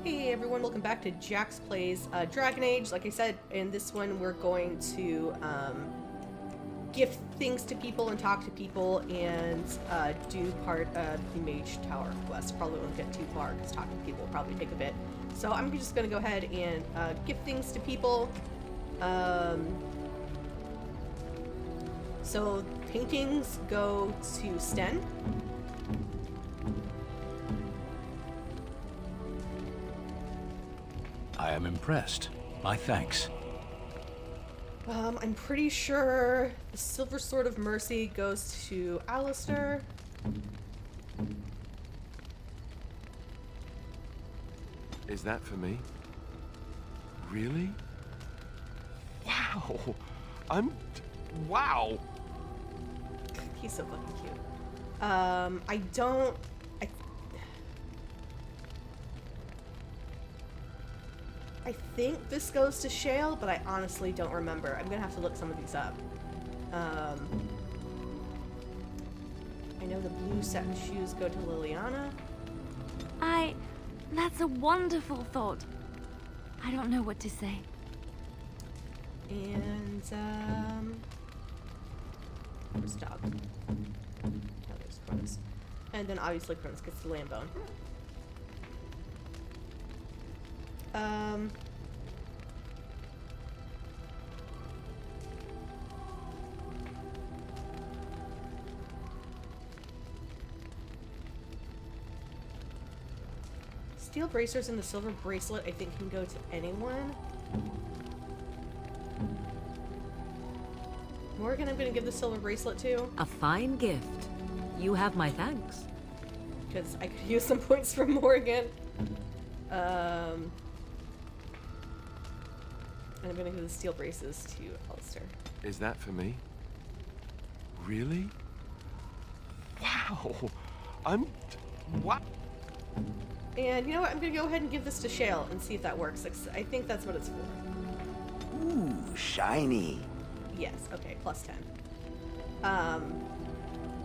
Hey everyone, welcome back to Jax Plays Dragon Age. Like I said, in this one we're going to gift things to people and talk to people and do part of the Mage Tower quest. Probably won't get too far because talking to people will probably take a bit. So I'm just going to go ahead and gift things to people. So paintings go to Sten. I am impressed. My thanks. I'm pretty sure the Silver Sword of Mercy goes to Alistair. Is that for me? Really? Wow! Wow! He's so fucking cute. I think this goes to Shale, but I honestly don't remember. I'm gonna have to look some of these up. I know the blue satin shoes go to Liliana. That's a wonderful thought. I don't know what to say. And, where's Dog? Oh, there's Cronus. And then obviously Cronus gets the lamb bone. Steel bracers and the silver bracelet I think can go to anyone. Morgan, I'm gonna give the silver bracelet to. A fine gift. You have my thanks. Because I could use some points from Morgan. And I'm gonna give the steel braces to Alistair. Is that for me? Really? Wow! What? And you know what? I'm gonna go ahead and give this to Shale and see if that works. I think that's what it's for. Ooh, shiny. Yes, okay, plus 10.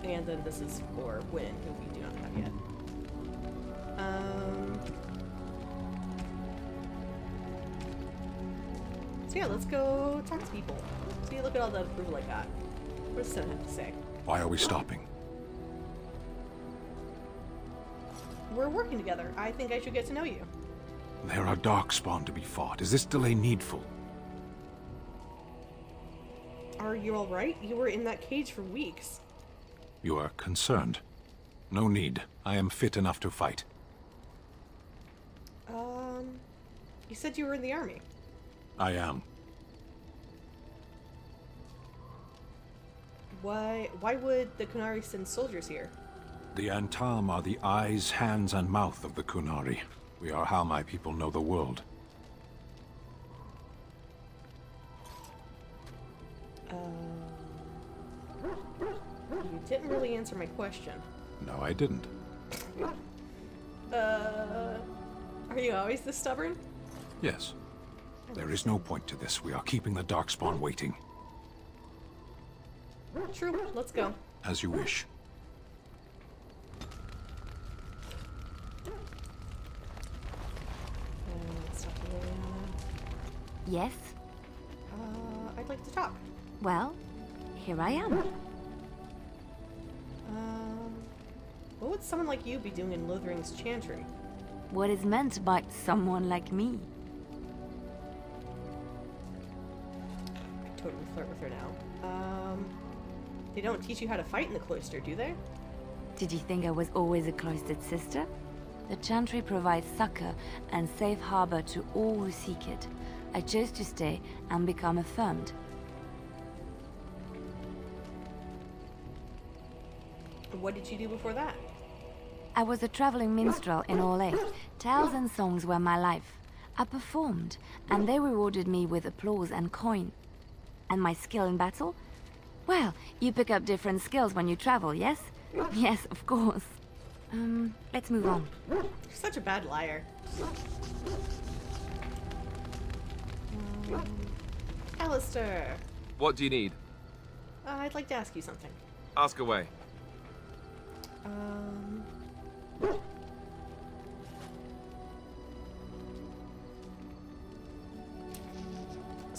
And then this is for Win, who we do not have yet. So yeah, let's go talk to people. See, look at all the approval I got. What does Sen have to say? Why are we stopping? We're working together. I think I should get to know you. There are darkspawn to be fought. Is this delay needful? Are you alright? You were in that cage for weeks. You are concerned. No need. I am fit enough to fight. You said you were in the army. I am. Why would the Kunari send soldiers here? The Antam are the eyes, hands, and mouth of the Kunari. We are how my people know the world. You didn't really answer my question. No, I didn't. Are you always this stubborn? Yes. There is no point to this. We are keeping the darkspawn waiting. True, let's go. As you wish. Let's talk to Liliana. Yes? I'd like to talk. Well, here I am. What would someone like you be doing in Lothering's Chantry? What is meant by someone like me? I totally flirt with her now. They don't teach you how to fight in the cloister, do they? Did you think I was always a cloistered sister? The Chantry provides succor and safe harbor to all who seek it. I chose to stay and become affirmed. What did you do before that? I was a traveling minstrel in Orlais. Tales and songs were my life. I performed, and they rewarded me with applause and coin. And my skill in battle? Well, you pick up different skills when you travel, yes? Yes, of course. Let's move on. You're such a bad liar. Alistair. What do you need? I'd like to ask you something. Ask away.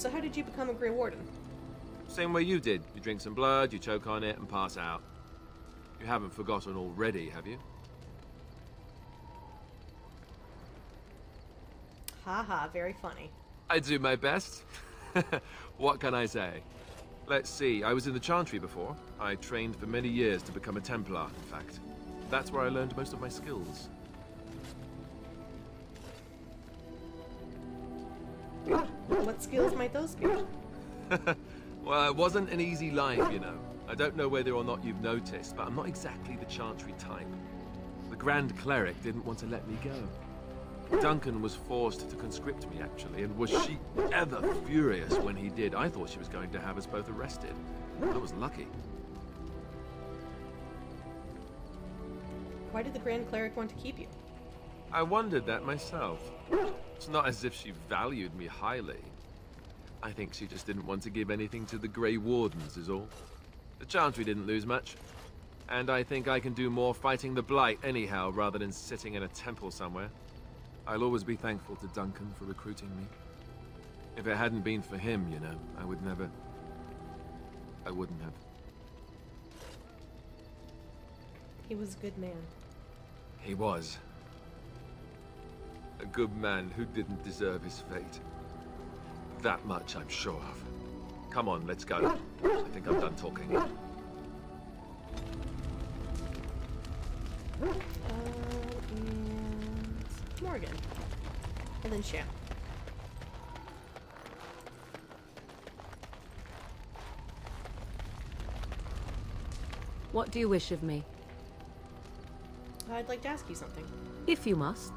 So how did you become a Grey Warden? Same way you did. You drink some blood, you choke on it, and pass out. You haven't forgotten already, have you? Haha, very funny. I do my best. What can I say? Let's see, I was in the Chantry before. I trained for many years to become a Templar, in fact. That's where I learned most of my skills. What skills might those be? Well, it wasn't an easy life, you know. I don't know whether or not you've noticed, but I'm not exactly the Chantry type. The Grand Cleric didn't want to let me go. Duncan was forced to conscript me, actually, and was she ever furious when he did. I thought she was going to have us both arrested. I was lucky. Why did the Grand Cleric want to keep you? I wondered that myself. It's not as if she valued me highly. I think she just didn't want to give anything to the Grey Wardens, is all. The Chantry didn't lose much. And I think I can do more fighting the Blight anyhow, rather than sitting in a temple somewhere. I'll always be thankful to Duncan for recruiting me. If it hadn't been for him, you know, I wouldn't have. He was a good man. He was. A good man who didn't deserve his fate. That much I'm sure of. Come on, let's go. I think I'm done talking. And Morgan. And then Sham. What do you wish of me? I'd like to ask you something. If you must.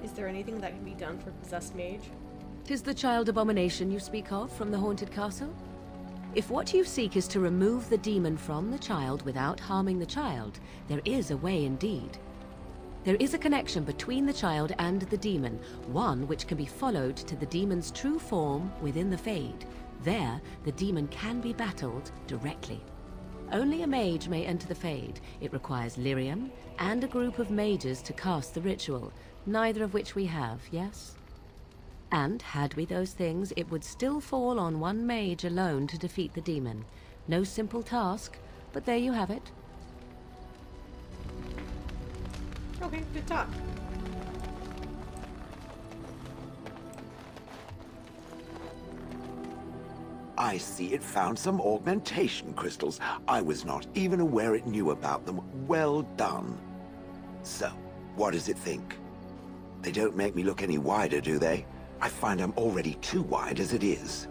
Is there anything that can be done for possessed mage? 'Tis the child abomination you speak of from the haunted castle? If what you seek is to remove the demon from the child without harming the child, there is a way indeed. There is a connection between the child and the demon, one which can be followed to the demon's true form within the Fade. There, the demon can be battled directly. Only a mage may enter the Fade. It requires lyrium and a group of mages to cast the ritual, neither of which we have, yes? And had we those things, it would still fall on one mage alone to defeat the demon. No simple task, but there you have it. Okay, good talk. I see it found some augmentation crystals. I was not even aware it knew about them. Well done. So, what does it think? They don't make me look any wider, do they? I find I'm already too wide as it is.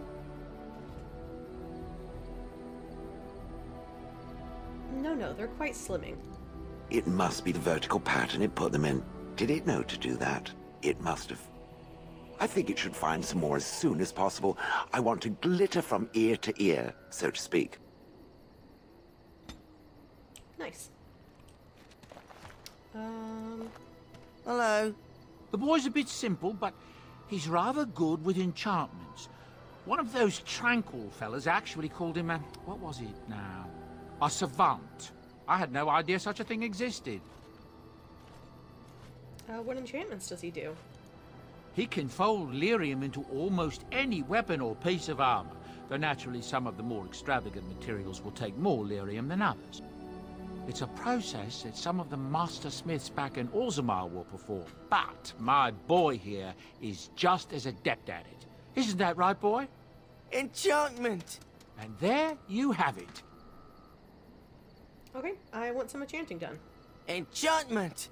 No, they're quite slimming. It must be the vertical pattern it put them in. Did it know to do that? It must have. I think it should find some more as soon as possible. I want to glitter from ear to ear, so to speak. Nice. Hello. The boy's a bit simple, but he's rather good with enchantments. One of those tranquil fellas actually called him a... what was it now? A savant. I had no idea such a thing existed. What enchantments does he do? He can fold lyrium into almost any weapon or piece of armor, though naturally some of the more extravagant materials will take more lyrium than others. It's a process that some of the master smiths back in Orzammar will perform, but my boy here is just as adept at it. Isn't that right, boy? Enchantment! And there you have it. Okay, I want some enchanting done. Enchantment!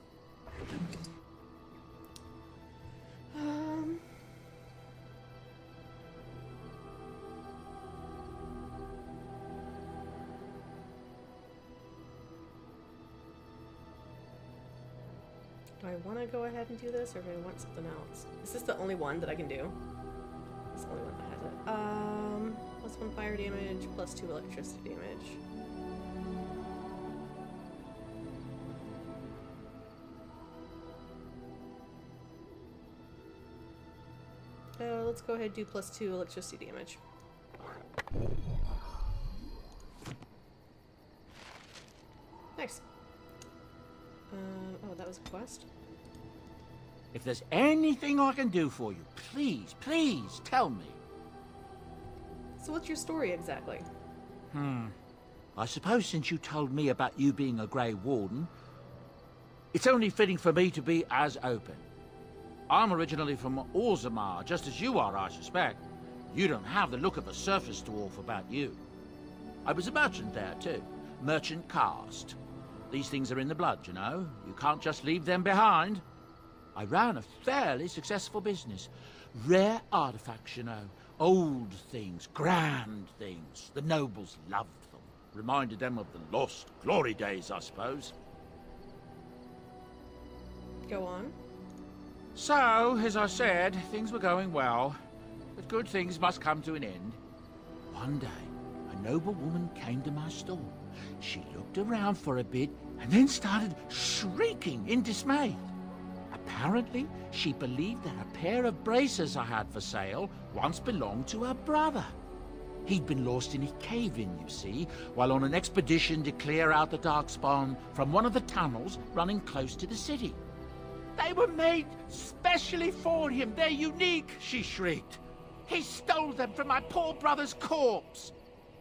Do I want to go ahead and do this, or do I want something else? Is this the only one that I can do? It's the only one that has it. Plus 1 fire damage, plus 2 electricity damage. Let's go ahead and do plus 2 electricity damage. Nice. Oh, that was a quest? If there's anything I can do for you, please, please tell me. So what's your story exactly? I suppose since you told me about you being a Grey Warden, it's only fitting for me to be as open. I'm originally from Orzammar, just as you are, I suspect. You don't have the look of a surface dwarf about you. I was a merchant there, too. Merchant caste. These things are in the blood, you know. You can't just leave them behind. I ran a fairly successful business. Rare artifacts, you know. Old things, grand things. The nobles loved them. Reminded them of the lost glory days, I suppose. Go on. So, as I said, things were going well. But good things must come to an end. One day, a noble woman came to my store. She looked around for a bit and then started shrieking in dismay. Apparently, she believed that a pair of braces I had for sale once belonged to her brother. He'd been lost in a cave-in, you see, while on an expedition to clear out the Darkspawn from one of the tunnels running close to the city. They were made specially for him. They're unique, she shrieked. He stole them from my poor brother's corpse.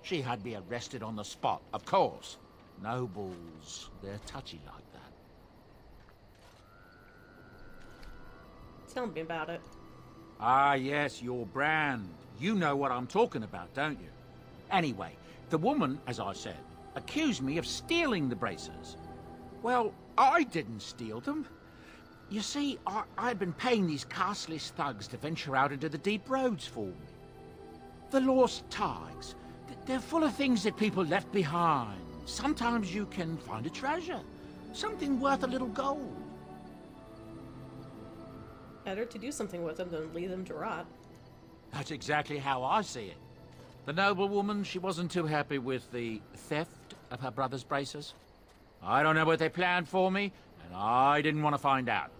She had me arrested on the spot, of course. Nobles, they're touchy like that. Tell me about it. Ah, yes, your brand. You know what I'm talking about, don't you? Anyway, the woman, as I said, accused me of stealing the braces. Well, I didn't steal them. You see, I'd been paying these castless thugs to venture out into the deep roads for me. The lost tigers, they're full of things that people left behind. Sometimes you can find a treasure, something worth a little gold. Better to do something with them than leave them to rot. That's exactly how I see it. The noblewoman, she wasn't too happy with the theft of her brother's braces. I don't know what they planned for me, and I didn't want to find out.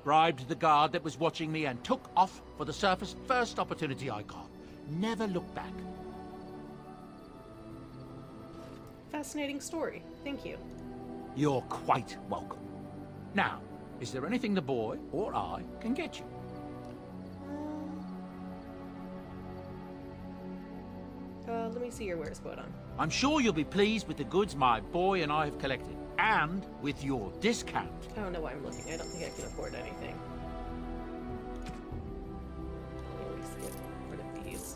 Bribed the guard that was watching me and took off for the surface first opportunity I got. Never looked back. Fascinating story. Thank you. You're quite welcome. Now, is there anything the boy or I can get you? Let me see your wares quote on. I'm sure you'll be pleased with the goods my boy and I have collected, and with your discount. I don't know why I'm looking. I don't think I can afford anything. Let me at least get rid of these.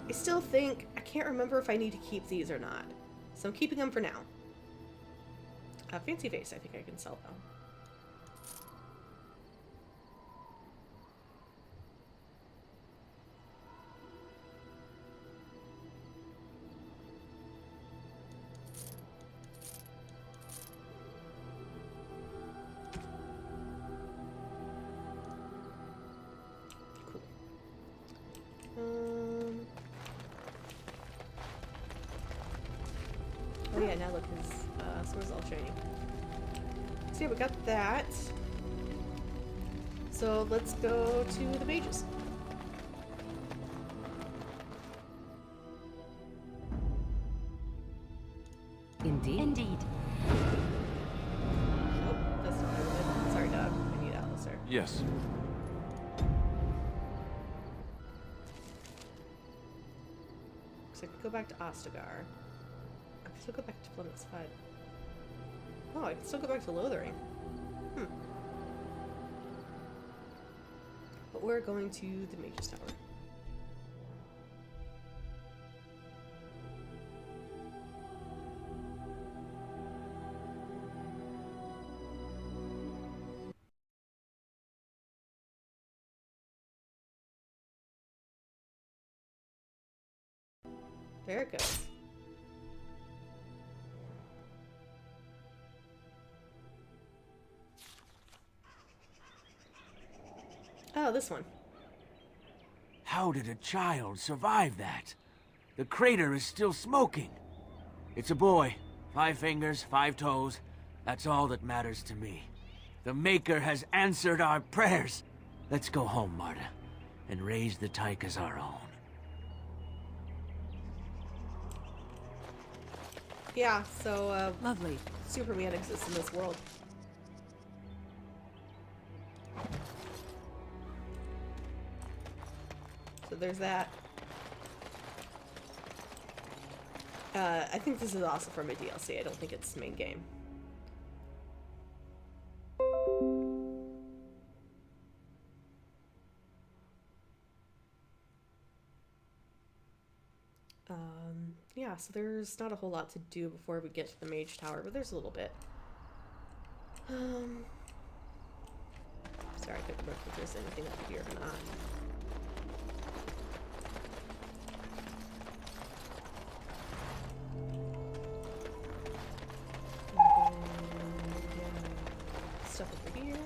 I still think, I can't remember if I need to keep these or not. So I'm keeping them for now. Fancy Face, I think I can sell though. Oh yeah, now look, his sword's all shiny. So yeah, we got that. So let's go to the mages. Indeed. Indeed. Oh, that's not what I wanted. Sorry, dog. I need Alistair. Yes. So I could go back to Ostagar. I can still go back to Plymouth Side. Oh, I can still go back to Lothering. But we're going to the Mage's Tower. There it goes. Oh, this one. How did a child survive that? The crater is still smoking. It's a boy. 5 fingers, 5 toes. That's all that matters to me. The Maker has answered our prayers. Let's go home, Marta, and raise the Tyke as our own. Yeah, so, Lovely. Superman exists in this world. So there's that. I think this is also from a DLC. I don't think it's main game. Yeah, so there's not a whole lot to do before we get to the Mage Tower, but there's a little bit. Sorry, I couldn't look if there's anything up here or not. Stuff over here.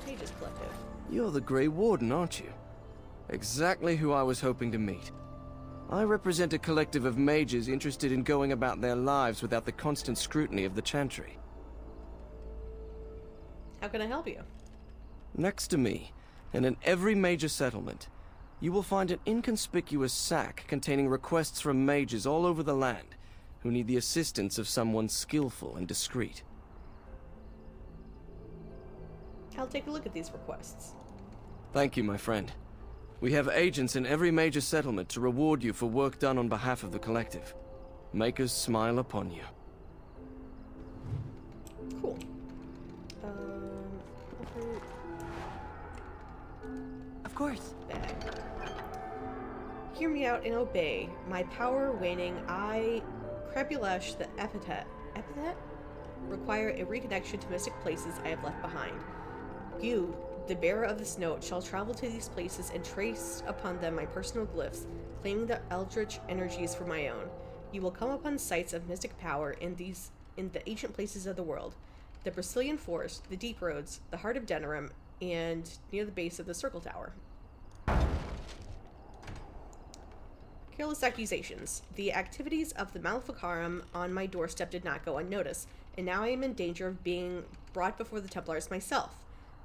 Pages Collective. You're the Grey Warden, aren't you? Exactly who I was hoping to meet. I represent a collective of mages interested in going about their lives without the constant scrutiny of the Chantry. How can I help you? Next to me, and in every major settlement, you will find an inconspicuous sack containing requests from mages all over the land who need the assistance of someone skillful and discreet. I'll take a look at these requests. Thank you, my friend. We have agents in every major settlement to reward you for work done on behalf of the collective. Makers smile upon you. Cool. Of course. Bag. Hear me out and obey. My power waning, I, Crebulesh the epithet, require a reconnection to mystic places I have left behind. You, the bearer of this note, shall travel to these places and trace upon them my personal glyphs, claiming the eldritch energies for my own. You will come upon sites of mystic power in the ancient places of the world, the Brazilian Forest, the Deep Roads, the heart of Denerim, and near the base of the Circle Tower. Careless accusations. The activities of the Maleficarum on my doorstep did not go unnoticed, and now I am in danger of being brought before the Templars myself.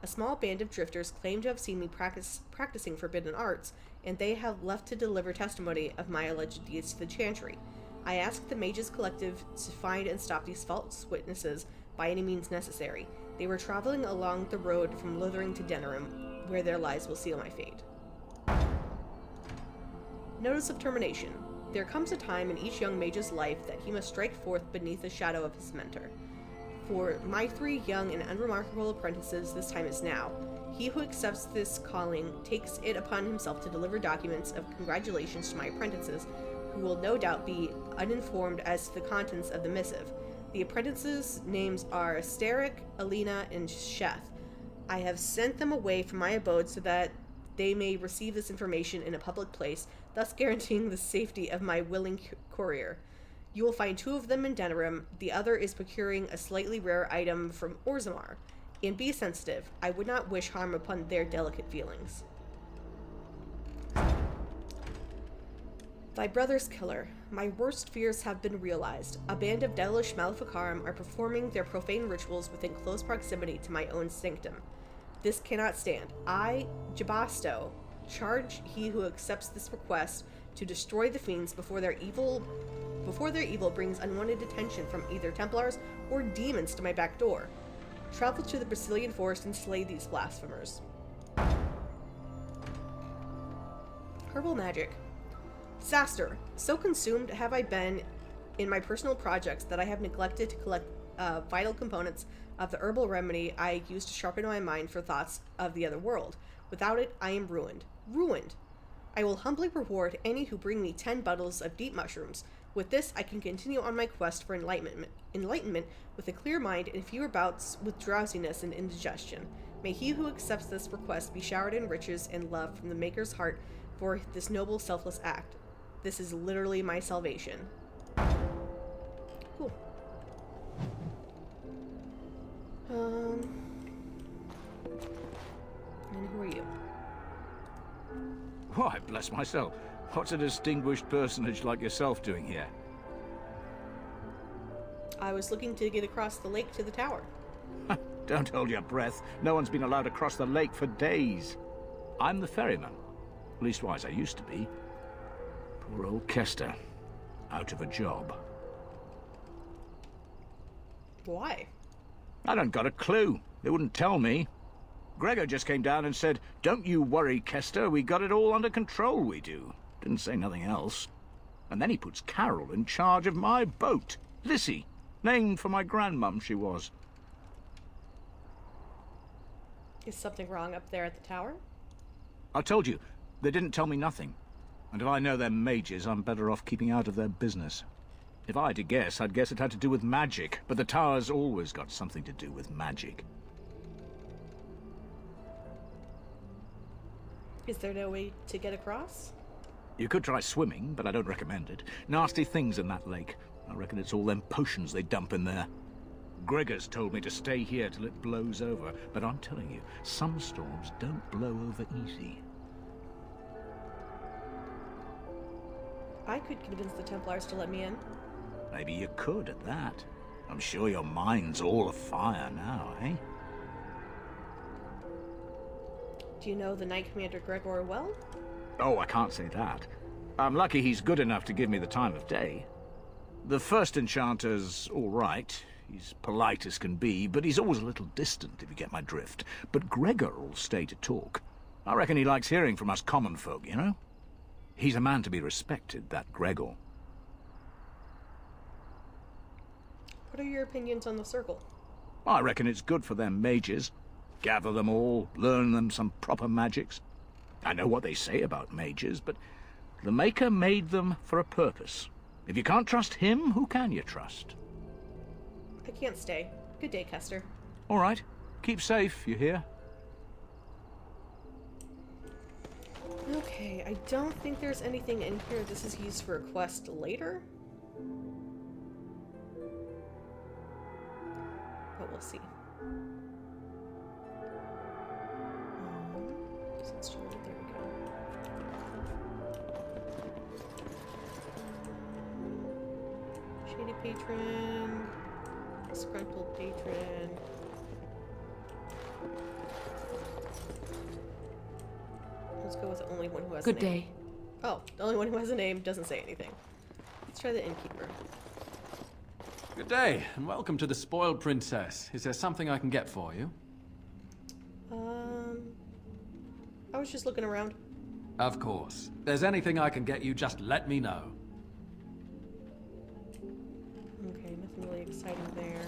A small band of drifters claim to have seen me practicing forbidden arts, and they have left to deliver testimony of my alleged deeds to the Chantry. I ask the Mages Collective to find and stop these false witnesses by any means necessary. They were traveling along the road from Lothering to Denerim, where their lives will seal my fate. Notice of termination. There comes a time in each young mage's life that he must strike forth beneath the shadow of his mentor. For my 3 young and unremarkable apprentices, this time is now. He who accepts this calling takes it upon himself to deliver documents of congratulations to my apprentices, who will no doubt be uninformed as to the contents of the missive. The apprentices' names are Asterik, Alina, and Sheth. I have sent them away from my abode so that they may receive this information in a public place, thus guaranteeing the safety of my willing courier. You will find 2 of them in Denerim. The other is procuring a slightly rare item from Orzammar. And be sensitive. I would not wish harm upon their delicate feelings. Thy brother's killer. My worst fears have been realized. A band of devilish Maleficarum are performing their profane rituals within close proximity to my own sanctum. This cannot stand. I, Jabasto, charge he who accepts this request to destroy the fiends before their evil brings unwanted attention from either Templars or demons to my back door. Travel to the Brazilian Forest and slay these blasphemers. Herbal magic. Saster, so consumed have I been in my personal projects that I have neglected to collect vital components of the herbal remedy I use to sharpen my mind for thoughts of the other world. Without it, I am ruined. Ruined! I will humbly reward any who bring me 10 bottles of deep mushrooms, With this, I can continue on my quest for enlightenment with a clear mind and fewer bouts with drowsiness and indigestion. May he who accepts this request be showered in riches and love from the Maker's heart for this noble, selfless act. This is literally my salvation. Cool. And who are you? Why, bless myself. What's a distinguished personage like yourself doing here? I was looking to get across the lake to the tower. Don't hold your breath. No one's been allowed across the lake for days. I'm the ferryman. Leastwise, I used to be. Poor old Kester. Out of a job. Why? I don't got a clue. They wouldn't tell me. Gregor just came down and said, "Don't you worry, Kester. We got it all under control, we do." Didn't say nothing else. And then he puts Carol in charge of my boat. Lissy. Named for my grandmum, she was. Is something wrong up there at the tower? I told you, they didn't tell me nothing. And if I know they're mages, I'm better off keeping out of their business. If I had to guess, I'd guess it had to do with magic. But the tower's always got something to do with magic. Is there no way to get across? You could try swimming, but I don't recommend it. Nasty things in that lake. I reckon it's all them potions they dump in there. Gregor's told me to stay here till it blows over, but I'm telling you, some storms don't blow over easy. I could convince the Templars to let me in. Maybe you could at that. I'm sure your mind's all afire now, eh? Do you know the Knight Commander Gregor well? Oh, I can't say that. I'm lucky he's good enough to give me the time of day. The first enchanter's all right. He's polite as can be, but he's always a little distant, if you get my drift. But Gregor'll stay to talk. I reckon he likes hearing from us common folk, you know? He's a man to be respected, that Gregor. What are your opinions on the Circle? I reckon it's good for them mages. Gather them all, learn them some proper magics. I know what they say about mages, but the Maker made them for a purpose. If you can't trust him, who can you trust? I can't stay. Good day, Kester. All right. Keep safe, you hear? Okay, I don't think there's anything in here this is used for a quest later. But we'll see. There we go. Shady patron. Disgruntled patron. Let's go with the only one who has a name. Good day. Oh, the only one who has a name doesn't say anything. Let's try the innkeeper. Good day, and welcome to the Spoiled Princess. Is there something I can get for you? I was just looking around. Of course. If there's anything I can get you, just let me know. Okay, nothing really exciting there.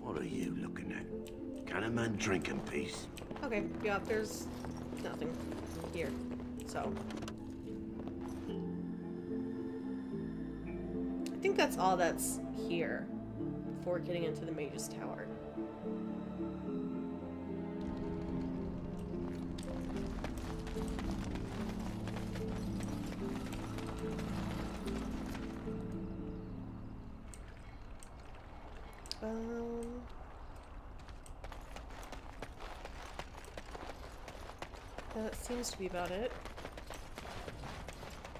What are you looking at? Can a man drink in peace? Okay, yeah, there's nothing here, so. I think that's all that's here before getting into the Mage's Tower. That seems to be about it.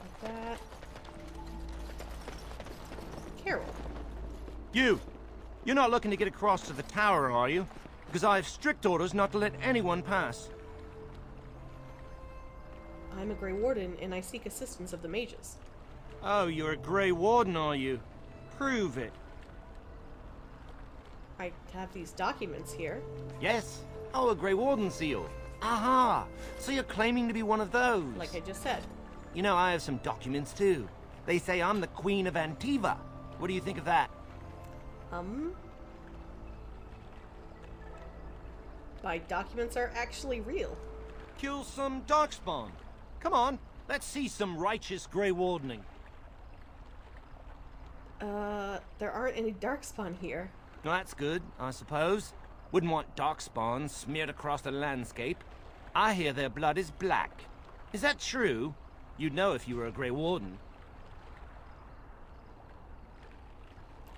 Like that. Carol. You're not looking to get across to the tower, are you? Because I have strict orders not to let anyone pass. I'm a Grey Warden, and I seek assistance of the mages. Oh, you're a Grey Warden, are you? Prove it. I have these documents here. Yes. Oh, a Grey Warden seal. Aha! So you're claiming to be one of those? Like I just said. You know, I have some documents too. They say I'm the Queen of Antiva. What do you think of that? My documents are actually real. Kill some darkspawn. Come on, let's see some righteous Grey Wardening. There aren't any darkspawn here. Well, that's good, I suppose. Wouldn't want darkspawn smeared across the landscape. I hear their blood is black. Is that true? You'd know if you were a Grey Warden.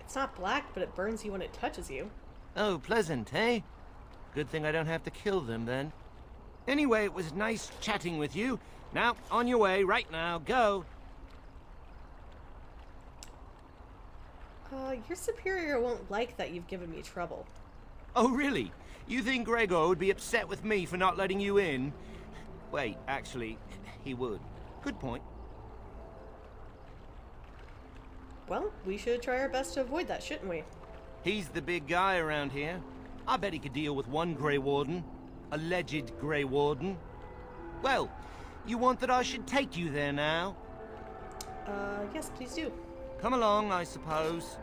It's not black, but it burns you when it touches you. Oh, pleasant, eh? Good thing I don't have to kill them, then. Anyway, it was nice chatting with you. Now, on your way, right now, go! Your superior won't like that you've given me trouble. Oh, really? You think Gregor would be upset with me for not letting you in? Wait, actually, he would. Good point. Well, we should try our best to avoid that, shouldn't we? He's the big guy around here. I bet he could deal with one Grey Warden. Alleged Grey Warden. Well, you want that I should take you there now? Yes, please do. Come along, I suppose.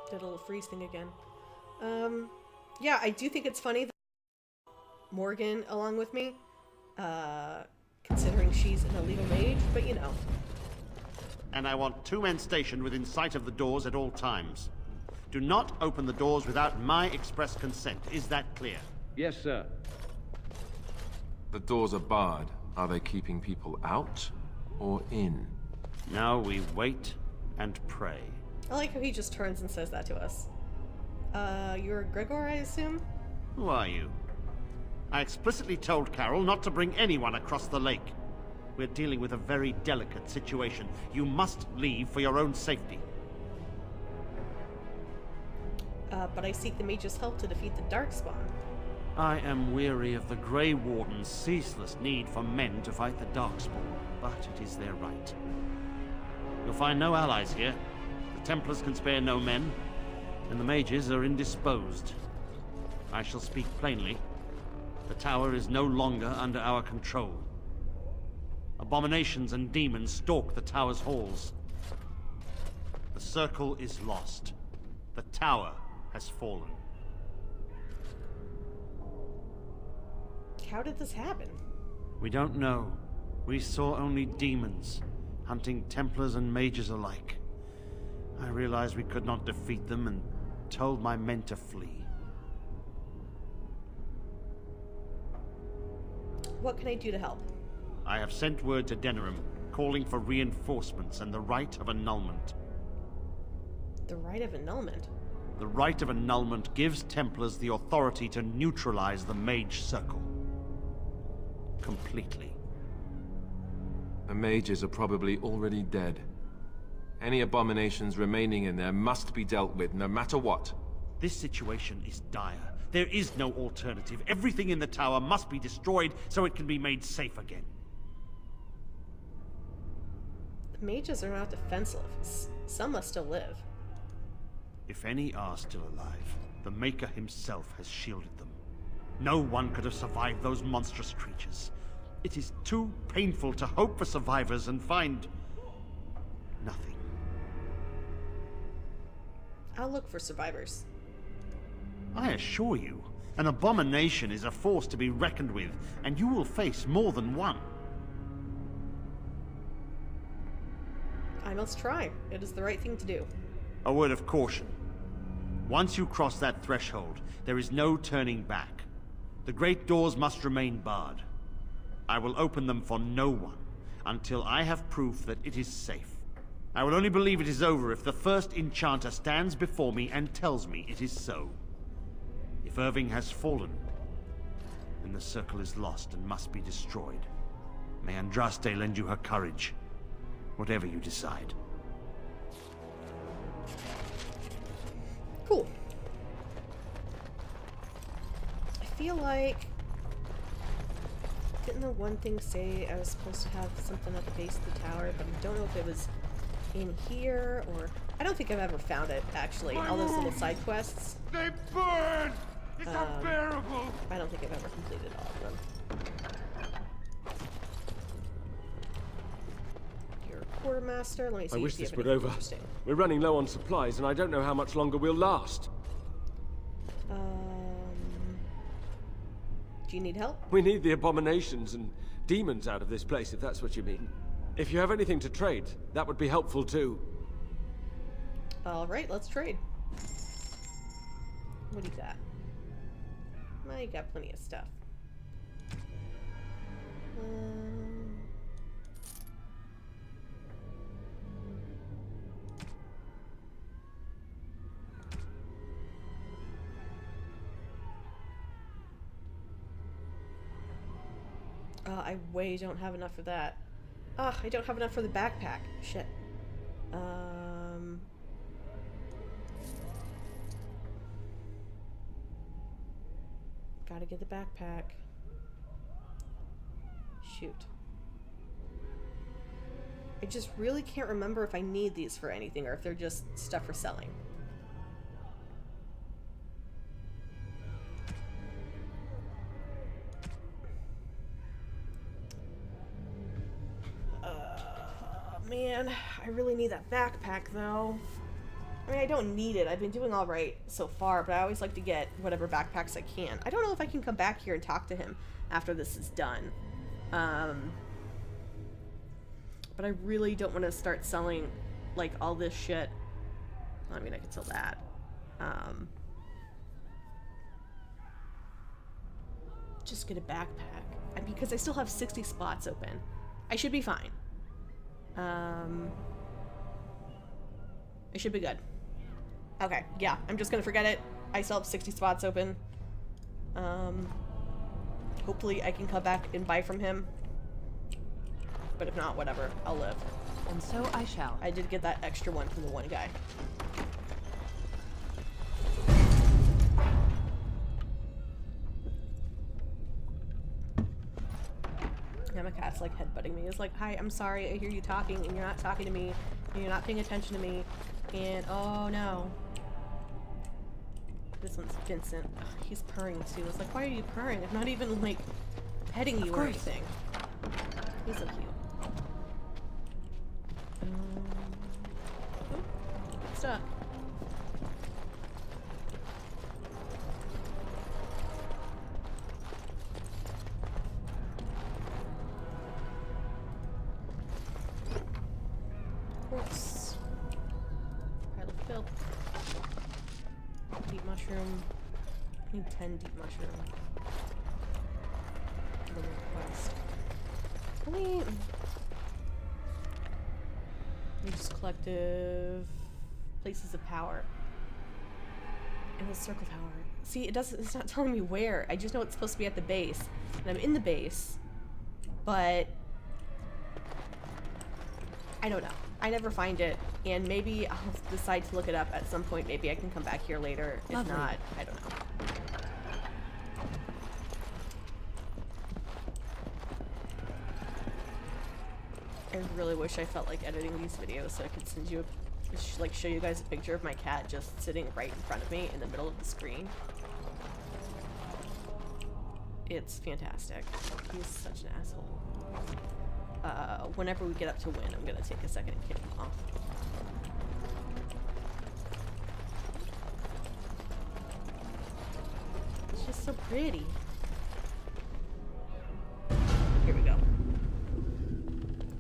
Did a little freeze thing again. Yeah, I do think it's funny that Morgan along with me, considering she's an illegal mage, but you know. And I want 2 men stationed within sight of the doors at all times. Do not open the doors without my express consent. Is that clear? Yes, sir. The doors are barred. Are they keeping people out or in? Now we wait and pray. I like how he just turns and says that to us. You're Gregor, I assume? Who are you? I explicitly told Carol not to bring anyone across the lake. We're dealing with a very delicate situation. You must leave for your own safety. But I seek the mage's help to defeat the Darkspawn. I am weary of the Grey Warden's ceaseless need for men to fight the Darkspawn, but it is their right. You'll find no allies here. The Templars can spare no men, and the mages are indisposed. I shall speak plainly. The tower is no longer under our control. Abominations and demons stalk the tower's halls. The circle is lost. The tower has fallen. How did this happen? We don't know. We saw only demons, hunting Templars and mages alike. I realized we could not defeat them and told my men to flee. What can I do to help? I have sent word to Denerim, calling for reinforcements and the right of annulment. The right of annulment? The right of annulment gives Templars the authority to neutralize the Mage Circle. Completely. The mages are probably already dead. Any abominations remaining in there must be dealt with, no matter what. This situation is dire. There is no alternative. Everything in the tower must be destroyed so it can be made safe again. The mages are not defenseless. Some must still live. If any are still alive, the Maker himself has shielded them. No one could have survived those monstrous creatures. It is too painful to hope for survivors and find nothing. I'll look for survivors. I assure you, an abomination is a force to be reckoned with, and you will face more than one. I must try. It is the right thing to do. A word of caution. Once you cross that threshold, there is no turning back. The great doors must remain barred. I will open them for no one until I have proof that it is safe. I will only believe it is over if the first enchanter stands before me and tells me it is so. If Irving has fallen, then the circle is lost and must be destroyed. May Andraste lend you her courage, whatever you decide. Cool. I feel like... Didn't the one thing say I was supposed to have something at the base of the tower, but I don't know if it was in here or... I don't think I've ever found it, actually. All those little side quests. They burn! It's unbearable! I don't think I've ever completed all of them. quartermaster. Let me see. I wish if you this have were anything over. interesting. We're running low on supplies, and I don't know how much longer we'll last. Do you need help? We need the abominations and demons out of this place, if that's what you mean. If you have anything to trade, that would be helpful too. Alright, let's trade. What do you got? Well, you got plenty of stuff. I way don't have enough for that. I don't have enough for the backpack. Shit. Gotta get the backpack. Shoot. I just really can't remember if I need these for anything or if they're just stuff for selling. Man, I really need that backpack though. I mean, I don't need it. I've been doing all right so far, but I always like to get whatever backpacks I can. I don't know if I can come back here and talk to him after this is done. But I really don't want to start selling, like, all this shit. I mean, I could sell that. Just get a backpack. And because I still have 60 spots open, I should be fine. I should be good. Okay, yeah, I'm just gonna forget it. I still have 60 spots open. Hopefully I can come back and buy from him. But if not, whatever. I'll live. And so I shall. I did get that extra one from the one guy. Yeah, my cat's like headbutting me. It's like, hi, I'm sorry, I hear you talking and you're not talking to me and you're not paying attention to me and oh no. This one's Vincent. Ugh, he's purring too. It's like, why are you purring? I'm not even like petting you or anything. He's so cute. Stuck. Quartz. Pile of filth. Deep mushroom. I need 10 deep mushroom. Little quest. Just collective places of power. And the circle tower. See, it's not telling me where. I just know it's supposed to be at the base. And I'm in the base. But I don't know. I never find it. And maybe I'll decide to look it up at some point. Maybe I can come back here later. If Lovely. not, I don't know. I really wish I felt like editing these videos so I could send you like show you guys a picture of my cat just sitting right in front of me in the middle of the screen. It's fantastic. He's such an asshole. Whenever we get up to win, I'm gonna take a second and kick him off. It's just so pretty. Here we go.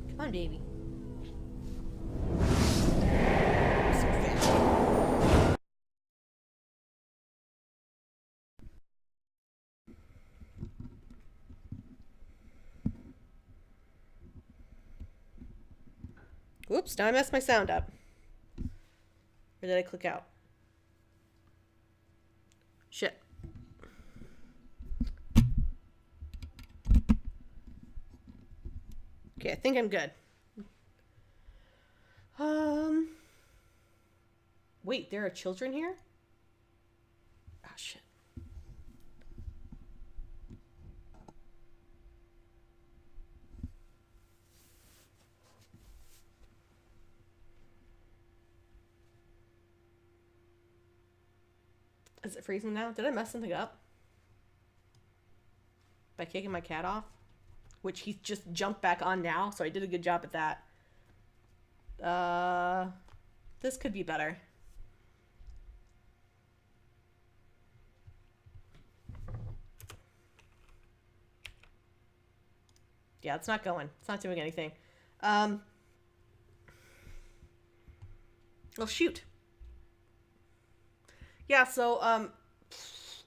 Come on, baby. So fast. Whoops, now I messed my sound up. Or did I click out? Shit. Okay, I think I'm good. Wait, there are children here? Ah, shit. Is it freezing now? Did I mess something up? By kicking my cat off? Which he just jumped back on now, so I did a good job at that. This could be better. Yeah, it's not going. It's not doing anything. Well, shoot. Yeah, so,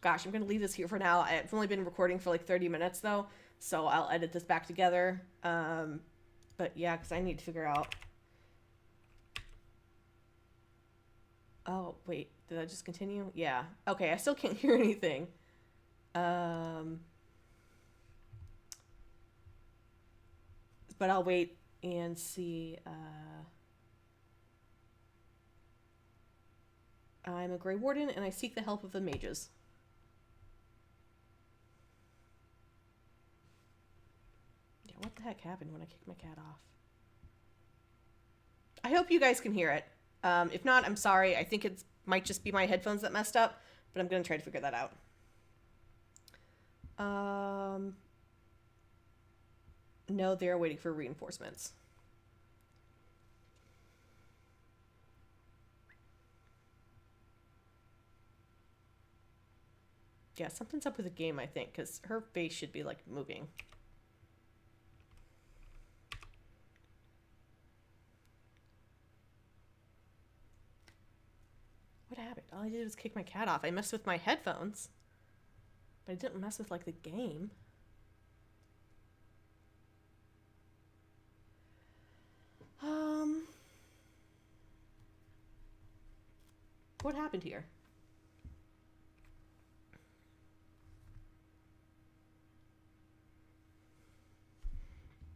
gosh, I'm going to leave this here for now. I've only been recording for like 30 minutes, though, so I'll edit this back together. But yeah, because I need to figure out... Oh, wait, did I just continue? Yeah. Okay, I still can't hear anything. But I'll wait and see. I'm a Grey Warden, and I seek the help of the mages. Yeah, what the heck happened when I kicked my cat off? I hope you guys can hear it. If not, I'm sorry. I think it might just be my headphones that messed up, but I'm going to try to figure that out. No, they're waiting for reinforcements. Yeah, something's up with the game, I think, because her face should be, like, moving. What happened? All I did was kick my cat off. I messed with my headphones, but I didn't mess with, like, the game. What happened here?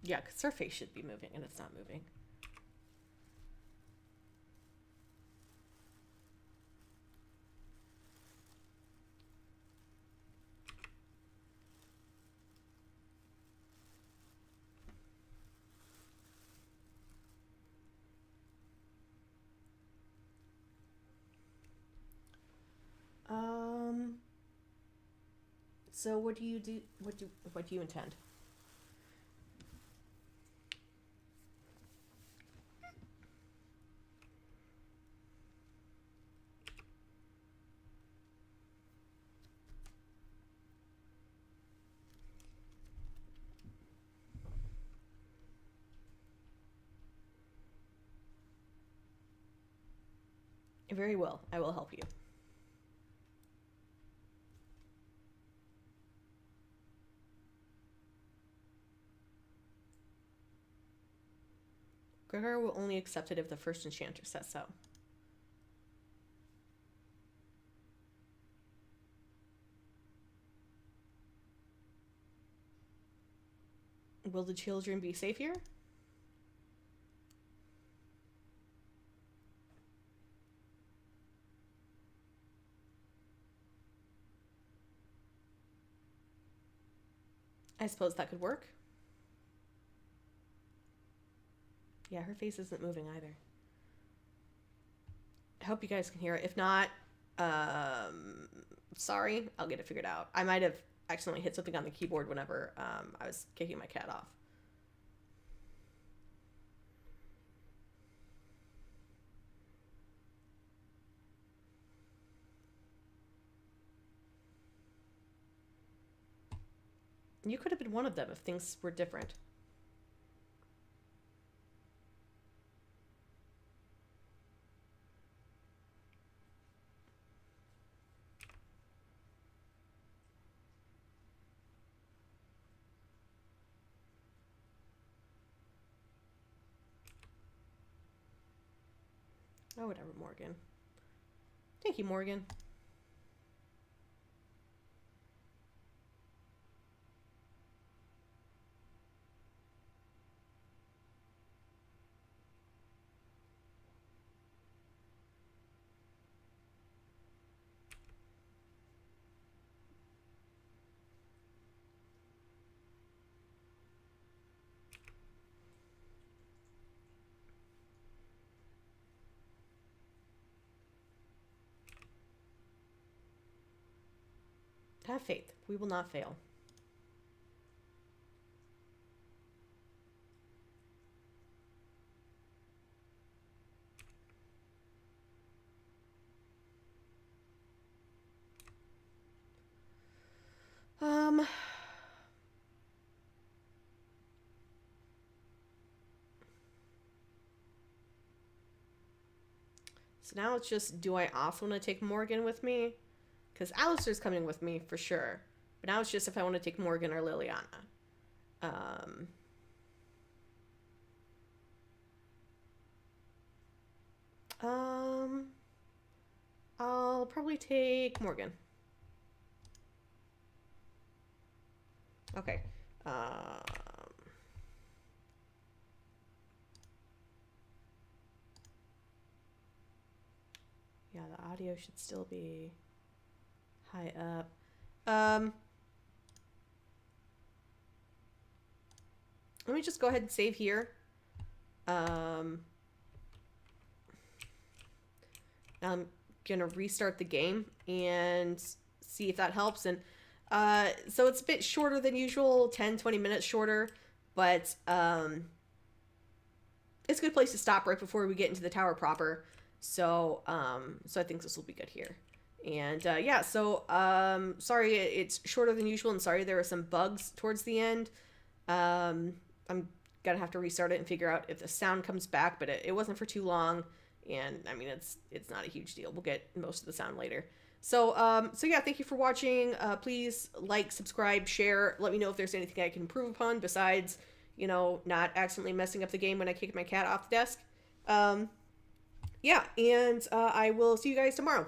Yeah, because her face should be moving, and it's not moving. So what do you do? What do you intend? Very well. I will help you. Gregor will only accept it if the first enchanter says so. Will the children be safe here? I suppose that could work. Yeah, her face isn't moving either. I hope you guys can hear it. If not, sorry, I'll get it figured out. I might have accidentally hit something on the keyboard whenever I was kicking my cat off. You could have been one of them if things were different. Oh, whatever, Morgan. Thank you, Morgan. Have faith. We will not fail. So now it's just, do I also want to take Morgan with me? Because Alistair's coming with me for sure. But now it's just if I want to take Morgan or Liliana. I'll probably take Morgan. Okay. Yeah, the audio should still be high up. Let me just go ahead and save here. I'm gonna restart the game and see if that helps. And so it's a bit shorter than usual, 10-20 minutes shorter, but it's a good place to stop right before we get into the tower proper. So so I think this will be good here. And yeah, so sorry it's shorter than usual, and sorry there were some bugs towards the end. I'm gonna have to restart it and figure out if the sound comes back, but it wasn't for too long, and I mean it's not a huge deal. We'll get most of the sound later. So so yeah, thank you for watching. Please like, subscribe, share. Let me know if there's anything I can improve upon besides, you know, not accidentally messing up the game when I kick my cat off the desk. Yeah, and I will see you guys tomorrow.